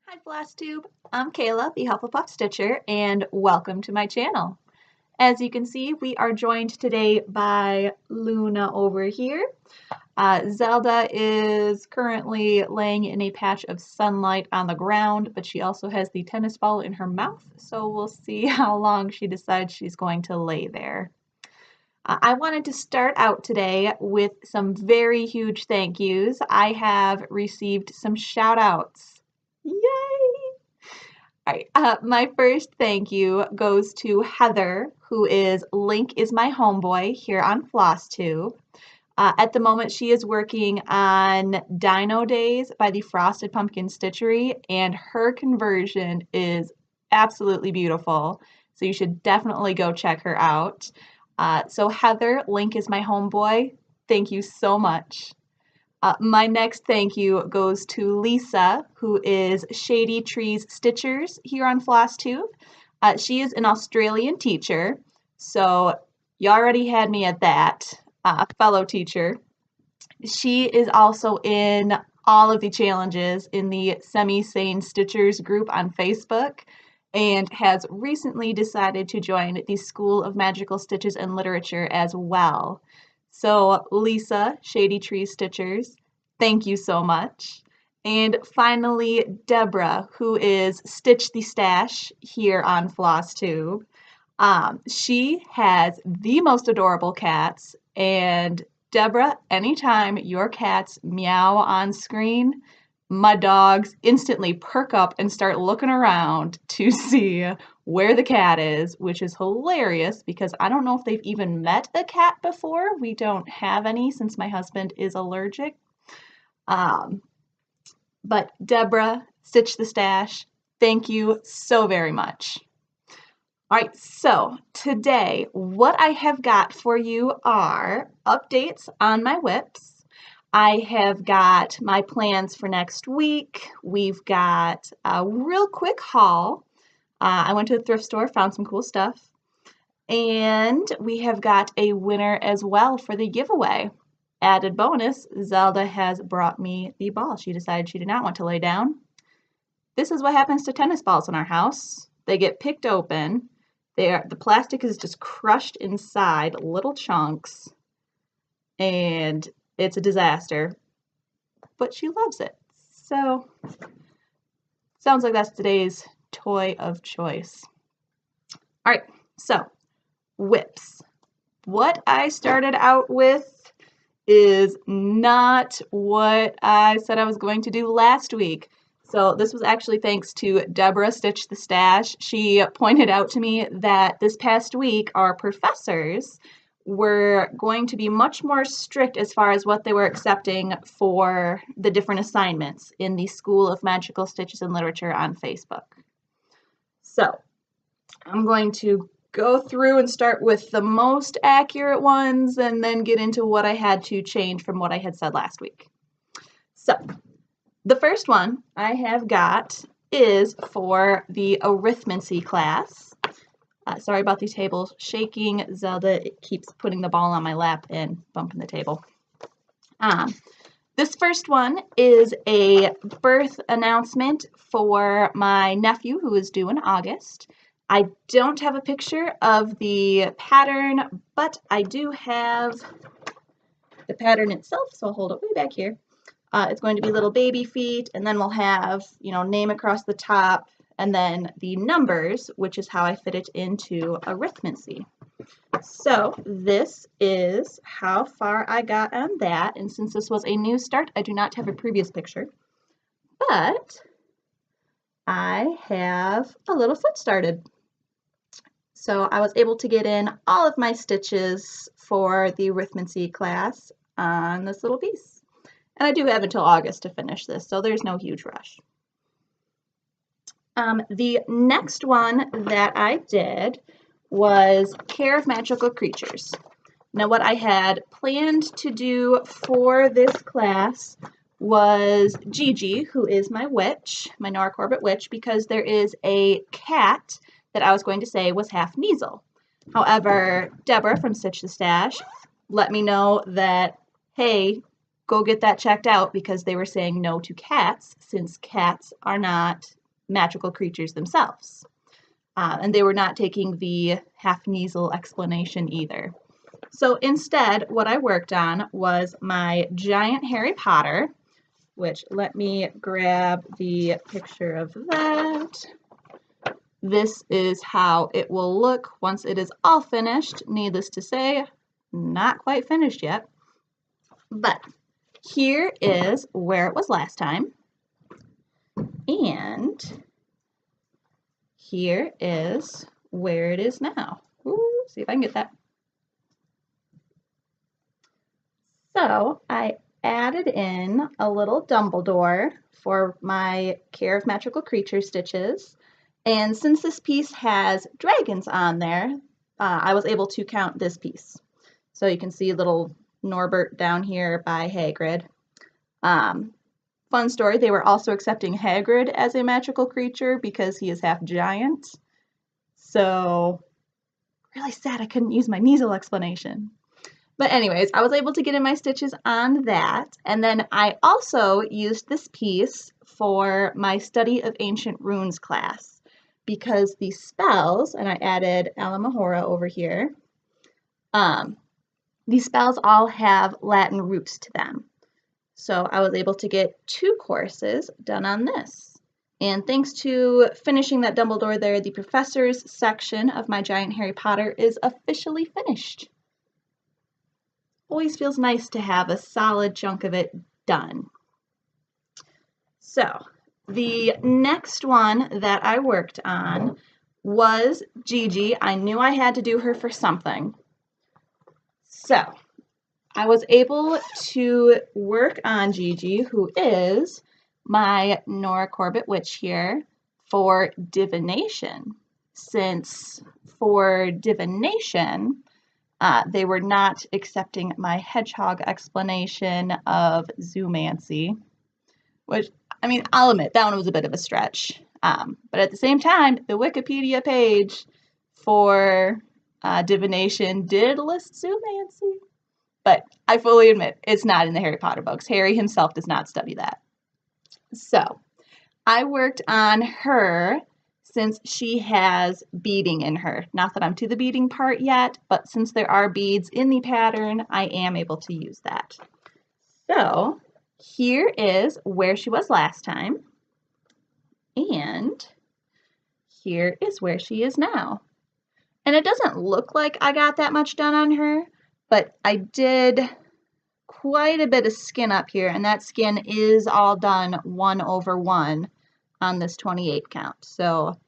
Hi Flosstube, I'm Kayla, the Hufflepuff Stitcher, and welcome to my channel. As you can see, we are joined today by Luna over here. Zelda is currently laying in a patch of sunlight on the ground, but she also has the tennis ball in her mouth, so we'll see how long she decides she's going to lay there. I wanted to start out today with some very huge thank yous. I have received some shout outs. Yay! All right, my first thank you goes to Heather, who is Link is my homeboy here on Flosstube. At the moment, she is working on Dino Days by the Frosted Pumpkin Stitchery, and her conversion is absolutely beautiful. So you should definitely go check her out. So Heather, Link is my homeboy. Thank you so much. My next thank you goes to Lisa, who is Shady Trees Stitchers here on Flosstube. She is an Australian teacher, so you already had me at that, fellow teacher. She is also in all of the challenges in the Semi-Sane Stitchers group on Facebook and has recently decided to join the School of Magical Stitches and Literature as well. So Lisa, Shady Trees Stitchers, thank you so much. And finally, Deborah, who is Stitch the Stash here on Flosstube. She has the most adorable cats, and Deborah, anytime your cats meow on screen, my dogs instantly perk up and start looking around to see where the cat is, which is hilarious because I don't know if they've even met a cat before. We don't have any since my husband is allergic. But Deborah, Stitch the Stash, thank you so very much. All right, so today what I have got for you are updates on my whips. I have got my plans for next week. We've got a real quick haul. I went to the thrift store, found some cool stuff. And we have got a winner as well for the giveaway. Added bonus, Zelda has brought me the ball. She decided she did not want to lay down. This is what happens to tennis balls in our house. They get picked open. The plastic is just crushed inside little chunks. And it's a disaster, but she loves it. So, sounds like that's today's toy of choice. All right, so whips. What I started out with is not what I said I was going to do last week. So this was actually thanks to Deborah Stitch the Stash. She pointed out to me that this past week our professors were going to be much more strict as far as what they were accepting for the different assignments in the School of Magical Stitches and Literature on Facebook. So I'm going to go through and start with the most accurate ones and then get into what I had to change from what I had said last week. So the first one I have got is for the arithmancy class. Sorry about the table shaking. Zelda keeps putting the ball on my lap and bumping the table. This first one is a birth announcement for my nephew who is due in August. I don't have a picture of the pattern, but I do have the pattern itself, so I'll hold it way back here. It's going to be little baby feet, and then we'll have, name across the top, and then the numbers, which is how I fit it into arithmancy. So this is how far I got on that, and since this was a new start, I do not have a previous picture, but I have a little foot started. So I was able to get in all of my stitches for the arithmancy class on this little piece. And I do have until August to finish this, so there's no huge rush. The next one that I did was Care of Magical Creatures. Now what I had planned to do for this class was Gigi, who is my witch, my Nora Corbett witch, because there is a cat that I was going to say was half Kneasel. However, Deborah from Stitch the Stash let me know that, hey, go get that checked out because they were saying no to cats since cats are not magical creatures themselves. And they were not taking the half-nasal explanation either. So instead, what I worked on was my giant Harry Potter, which let me grab the picture of that. This is how it will look once it is all finished. Needless to say, not quite finished yet. But here is where it was last time. And here is where it is now. Ooh, see if I can get that. So I added in a little Dumbledore for my Care of Magical Creature stitches. And since this piece has dragons on there, I was able to count this piece. So you can see little Norbert down here by Hagrid. Fun story, they were also accepting Hagrid as a magical creature because he is half giant. So really sad I couldn't use my nasal explanation. But anyways, I was able to get in my stitches on that. And then I also used this piece for my Study of Ancient Runes class because the spells, and I added Alamahora over here, these spells all have Latin roots to them. So I was able to get 2 courses done on this. And thanks to finishing that Dumbledore there, the professor's section of my giant Harry Potter is officially finished. Always feels nice to have a solid chunk of it done. So the next one that I worked on was Gigi. I knew I had to do her for something. So I was able to work on Gigi, who is my Nora Corbett witch here, for divination. Since for divination, they were not accepting my hedgehog explanation of zoomancy, which, I mean, I'll admit, that one was a bit of a stretch. But at the same time, the Wikipedia page for divination did list zoomancy. But I fully admit, it's not in the Harry Potter books. Harry himself does not study that. So I worked on her since she has beading in her. Not that I'm to the beading part yet, but since there are beads in the pattern, I am able to use that. So here is where she was last time, and here is where she is now. And it doesn't look like I got that much done on her, but I did quite a bit of skin up here, and that skin is all done 1/1 on this 28 count. So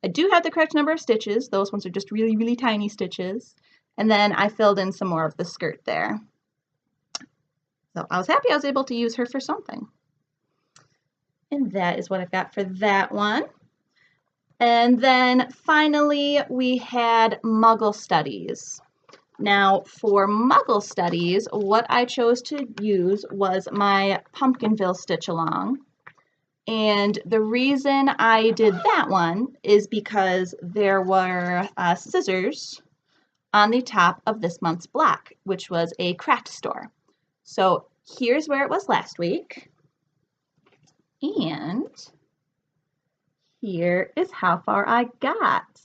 I do have the correct number of stitches. Those ones are just really, really tiny stitches. And then I filled in some more of the skirt there. So I was happy I was able to use her for something. And that is what I've got for that one. And then finally we had Muggle Studies. Now for Muggle Studies, what I chose to use was my Pumpkinville stitch along. And the reason I did that one is because there were scissors on the top of this month's block, which was a craft store. So here's where it was last week. And here is how far I got.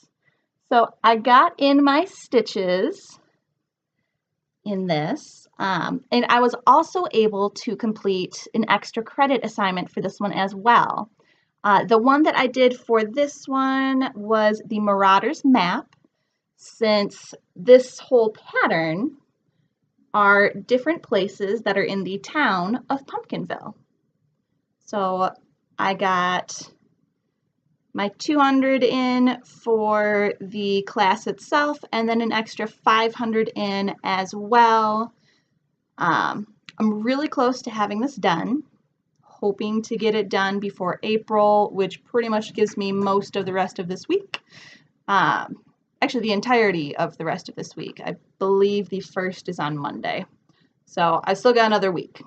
So I got in my stitches in this, and I was also able to complete an extra credit assignment for this one as well. The one that I did for this one was the Marauders map, since this whole pattern are different places that are in the town of Pumpkinville. So I got my 200 in for the class itself, and then an extra 500 in as well. I'm really close to having this done, hoping to get it done before April, which pretty much gives me most of the rest of this week. Actually, the entirety of the rest of this week. I believe the 1st is on Monday. So I still got another week.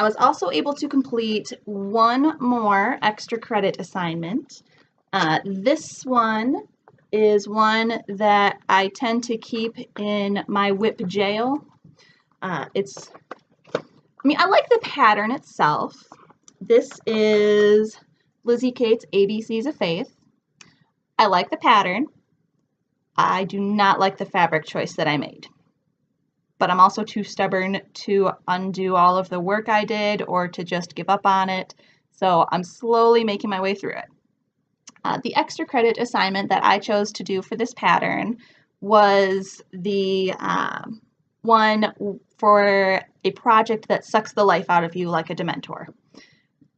I was also able to complete one more extra credit assignment. This one is one that I tend to keep in my whip jail. I mean, I like the pattern itself. This is Lizzie Kate's ABCs of Faith. I like the pattern. I do not like the fabric choice that I made. But I'm also too stubborn to undo all of the work I did or to just give up on it. So I'm slowly making my way through it. The extra credit assignment that I chose to do for this pattern was the one for a project that sucks the life out of you like a Dementor.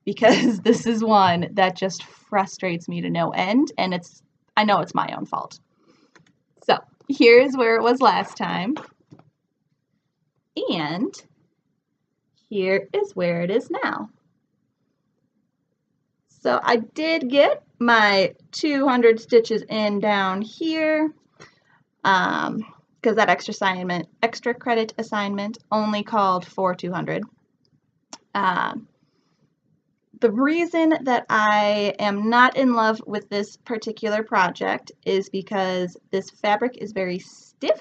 Because this is one that just frustrates me to no end, and I know it's my own fault. So here's where it was last time, and here is where it is now. So I did get my 200 stitches in down here, because that extra credit assignment only called for 200. The reason that I am not in love with this particular project is because this fabric is very stiff.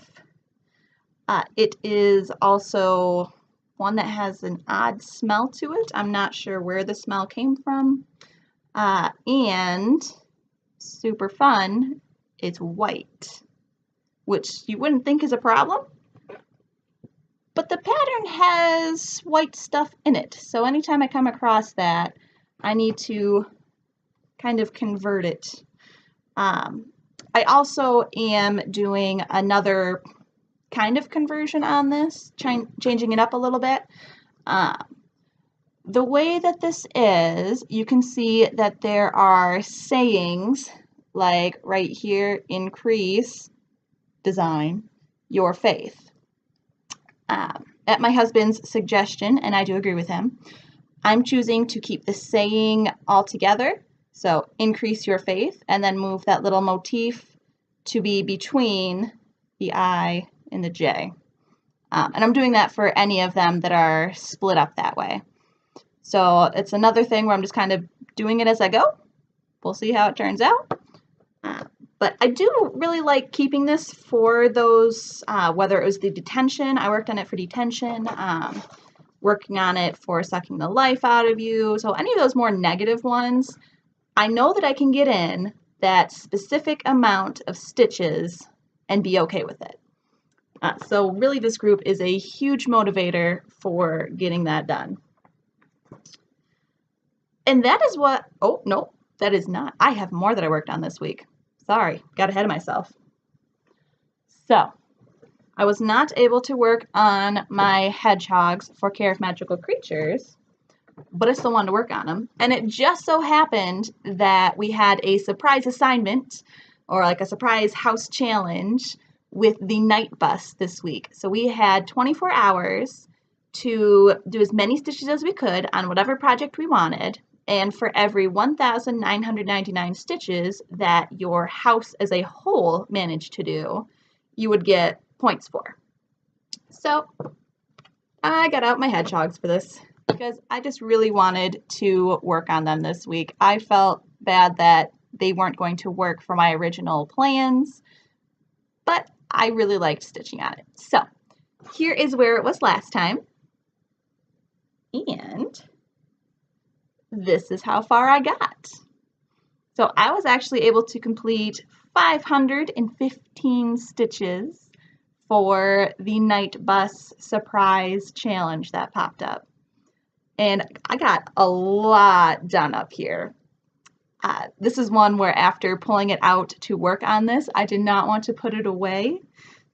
It is also one that has an odd smell to it. I'm not sure where the smell came from. And super fun, it's white, which you wouldn't think is a problem. But the pattern has white stuff in it. So anytime I come across that, I need to kind of convert it. I also am doing another kind of conversion on this, changing it up a little bit. The way that this is, you can see that there are sayings like right here, increase, design, your faith. At my husband's suggestion, and I do agree with him, I'm choosing to keep the saying all together. So increase your faith, and then move that little motif to be between the I and the J. And I'm doing that for any of them that are split up that way. So it's another thing where I'm just kind of doing it as I go. We'll see how it turns out. But I do really like keeping this for those, whether it was the detention, I worked on it for detention, working on it for sucking the life out of you. So any of those more negative ones, I know that I can get in that specific amount of stitches and be okay with it. So really this group is a huge motivator for getting that done. And that is what, oh, no, that is not. I have more that I worked on this week. Sorry, got ahead of myself. So, I was not able to work on my hedgehogs for Care of Magical Creatures, but I still wanted to work on them. And it just so happened that we had a surprise assignment, or like a surprise house challenge, with the night bus this week. So we had 24 hours to do as many stitches as we could on whatever project we wanted. And for every 1,999 stitches that your house as a whole managed to do, you would get points for. So I got out my hedgehogs for this because I just really wanted to work on them this week. I felt bad that they weren't going to work for my original plans, but I really liked stitching on it. So here is where it was last time. And this is how far I got. So I was actually able to complete 515 stitches for the night bus surprise challenge that popped up. And I got a lot done up here. This is one where after pulling it out to work on this, I did not want to put it away.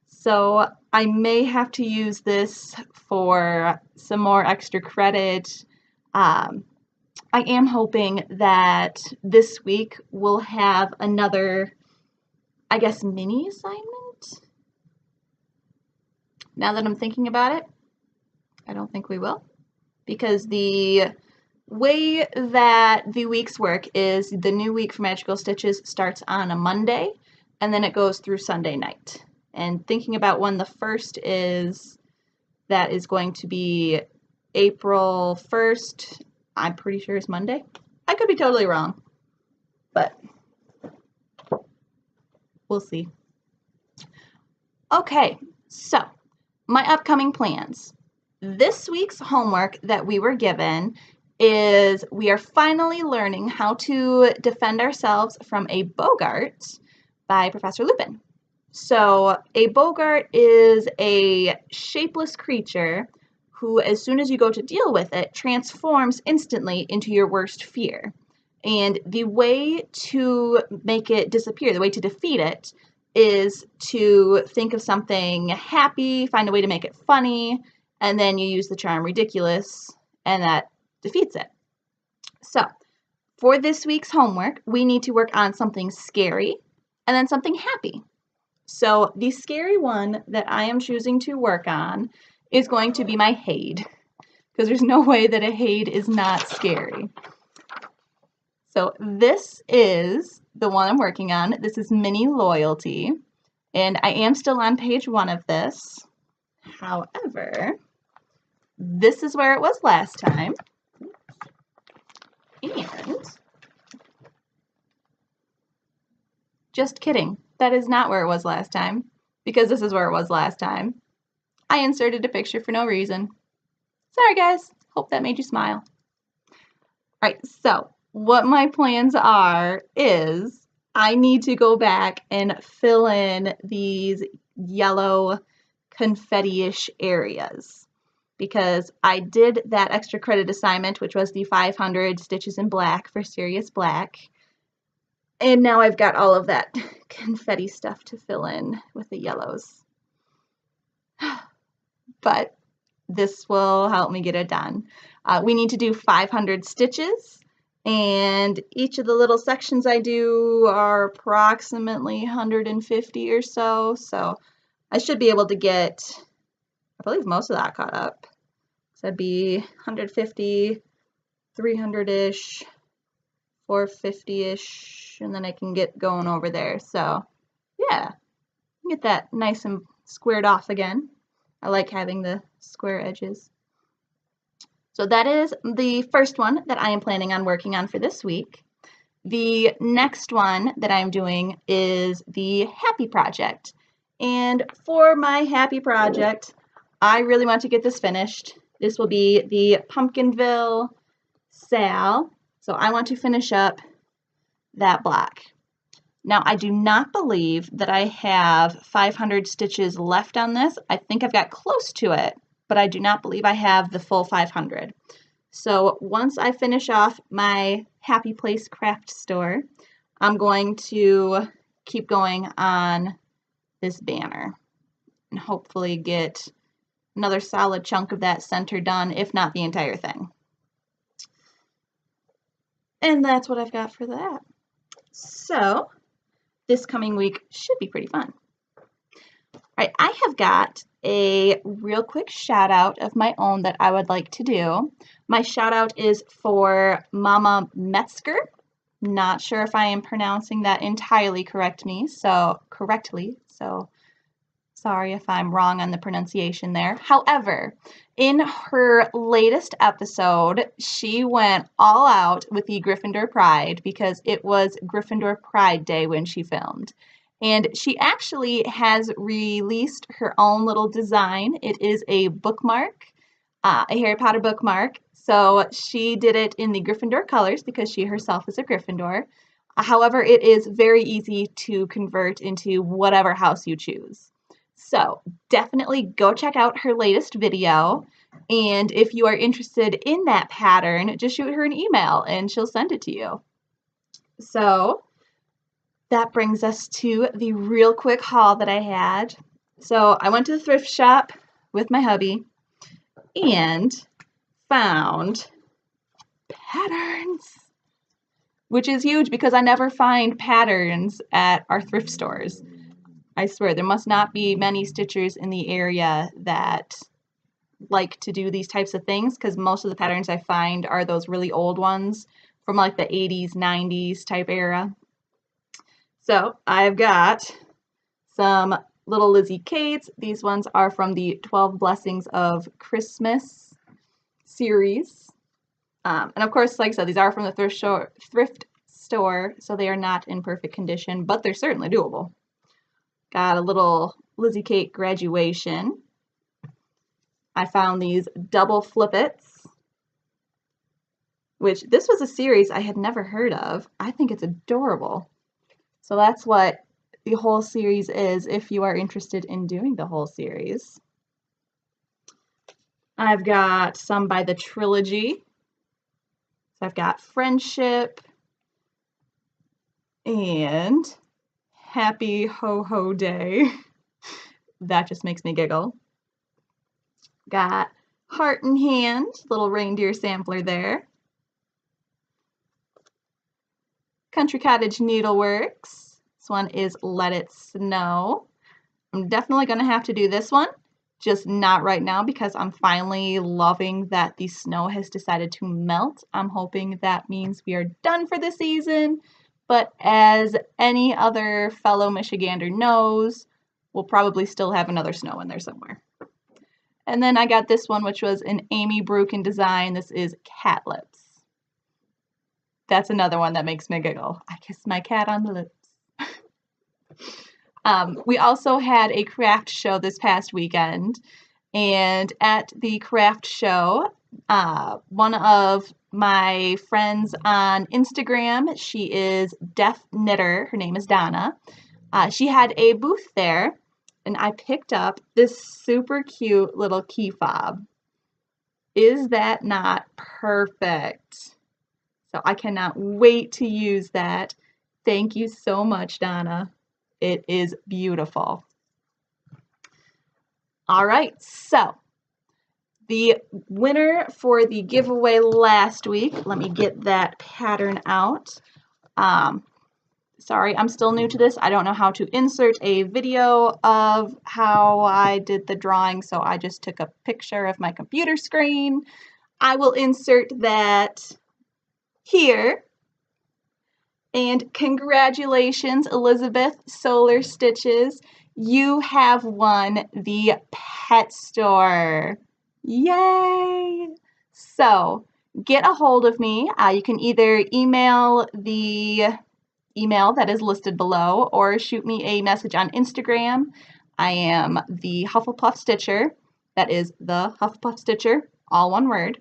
So I may have to use this for some more extra credit. I am hoping that this week we'll have another, I guess, mini assignment. Now that I'm thinking about it, I don't think we will, because the way that the weeks work is the new week for Magical Stitches starts on a Monday, and then it goes through Sunday night. And thinking about when the first is, that is going to be April 1st. I'm pretty sure it's Monday. I could be totally wrong, but we'll see. Okay, so my upcoming plans. this week's homework that we were given is we are finally learning how to defend ourselves from a Bogart by Professor Lupin. So a Bogart is a shapeless creature who, as soon as you go to deal with it, transforms instantly into your worst fear. And the way to make it disappear, the way to defeat it, is to think of something happy, find a way to make it funny, and then you use the charm ridiculous, and that defeats it. So, for this week's homework, we need to work on something scary and then something happy. So, the scary one that I am choosing to work on is going to be my Hade, because there's no way that a Hade is not scary. So this is the one I'm working on. This is Mini Loyalty, and I am still on page 1 of this. However, this is where it was last time. And just kidding, that is not where it was last time, because this is where it was last time. I inserted a picture for no reason. Sorry guys, hope that made you smile. All right, so what my plans are is I need to go back and fill in these yellow confetti-ish areas because I did that extra credit assignment, which was the 500 stitches in black for Serious Black. And now I've got all of that confetti stuff to fill in with the yellows. But this will help me get it done. We need to do 500 stitches. And each of the little sections I do are approximately 150 or so. So I should be able to get, I believe, most of that caught up. So that'd be 150, 300-ish, 450-ish, and then I can get going over there. So yeah, get that nice and squared off again. I like having the square edges. So that is the first one that I am planning on working on for this week. The next one that I'm doing is the Happy Project. And for my Happy Project, I really want to get this finished. This will be the Pumpkinville Sal. So I want to finish up that block. Now, I do not believe that I have 500 stitches left on this. I think I've got close to it, but I do not believe I have the full 500. So once I finish off my Happy Place craft store, I'm going to keep going on this banner and hopefully get another solid chunk of that center done, if not the entire thing. And that's what I've got for that. So this coming week should be pretty fun. All right, I have got a real quick shout out of my own that I would like to do. My shout out is for Mama Metzger. Not sure if I am pronouncing that entirely correctly, so sorry if I'm wrong on the pronunciation there. However, in her latest episode, she went all out with the Gryffindor Pride because it was Gryffindor Pride Day when she filmed. And she actually has released her own little design. It is a bookmark, a Harry Potter bookmark. So she did it in the Gryffindor colors because she herself is a Gryffindor. However, it is very easy to convert into whatever house you choose. So definitely go check out her latest video. And if you are interested in that pattern, just shoot her an email and she'll send it to you. So that brings us to the real quick haul that I had. So I went to the thrift shop with my hubby and found patterns, which is huge because I never find patterns at our thrift stores. I swear there must not be many stitchers in the area that like to do these types of things because most of the patterns I find are those really old ones from like the 80s, 90s type era. So I've got some little Lizzie Kates. These ones are from the 12 Blessings of Christmas series. And of course, like I said, these are from the thrift store, so they are not in perfect condition, but they're certainly doable. Got a little Lizzie Kate graduation. I found these double flippets, which this was a series I had never heard of. I think it's adorable. So that's what the whole series is if you are interested in doing the whole series. I've got some by the trilogy. So I've got Friendship and Happy Ho Ho Day. That just makes me giggle. Got Heart in Hand, little reindeer sampler there. Country Cottage Needleworks. This one is Let It Snow. I'm definitely going to have to do this one, just not right now because I'm finally loving that the snow has decided to melt. I'm hoping that means we are done for the season, but as any other fellow Michigander knows, we'll probably still have another snow in there somewhere. And then I got this one, which was an Amy Brukin design. This is Cat Lips. That's another one that makes me giggle. I kiss my cat on the lips. We also had a craft show this past weekend, and at the craft show, one of my friends on Instagram, she is Deaf Knitter, her name is Donna, she had a booth there, and I picked up this super cute little key fob. Is that not perfect? So I cannot wait to use that. Thank you so much, Donna. It is beautiful. All right, so the winner for the giveaway last week, let me get that pattern out. Sorry, I'm still new to this. I don't know how to insert a video of how I did the drawing, so I just took a picture of my computer screen. I will insert that here. And congratulations, Elizabeth Solar Stitches. You have won the pet store. Yay! So get a hold of me. You can either email the email that is listed below or shoot me a message on Instagram. I am the Hufflepuff Stitcher. That is the Hufflepuff Stitcher, all one word.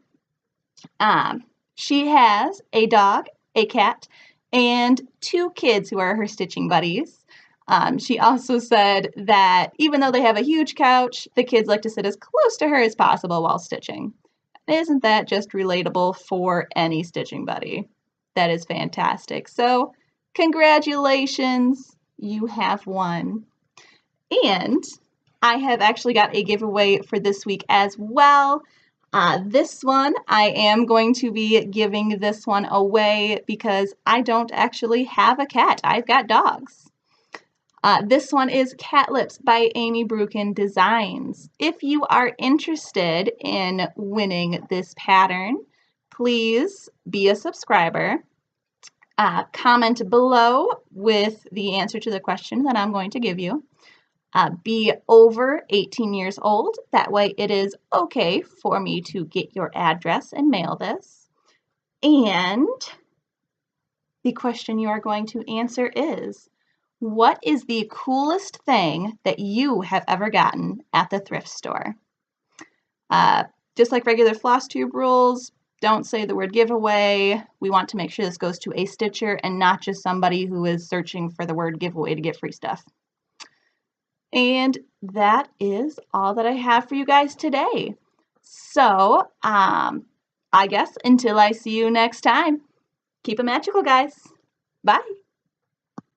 She has a dog, a cat, and 2 kids who are her stitching buddies. She also said that even though they have a huge couch, the kids like to sit as close to her as possible while stitching. Isn't that just relatable for any stitching buddy? That is fantastic. So congratulations, you have won. And I have actually got a giveaway for this week as well. This one, I am going to be giving this one away because I don't actually have a cat. I've got dogs. This one is Cat Lips by Amy Brukin Designs. If you are interested in winning this pattern, please be a subscriber. Comment below with the answer to the question that I'm going to give you. Be over 18 years old. That way it is okay for me to get your address and mail this. And the question you are going to answer is, what is the coolest thing that you have ever gotten at the thrift store? Just like regular Flosstube rules, don't say the word giveaway. We want to make sure this goes to a stitcher and not just somebody who is searching for the word giveaway to get free stuff. And that is all that I have for you guys today. So, I guess until I see you next time, keep it magical, guys. Bye.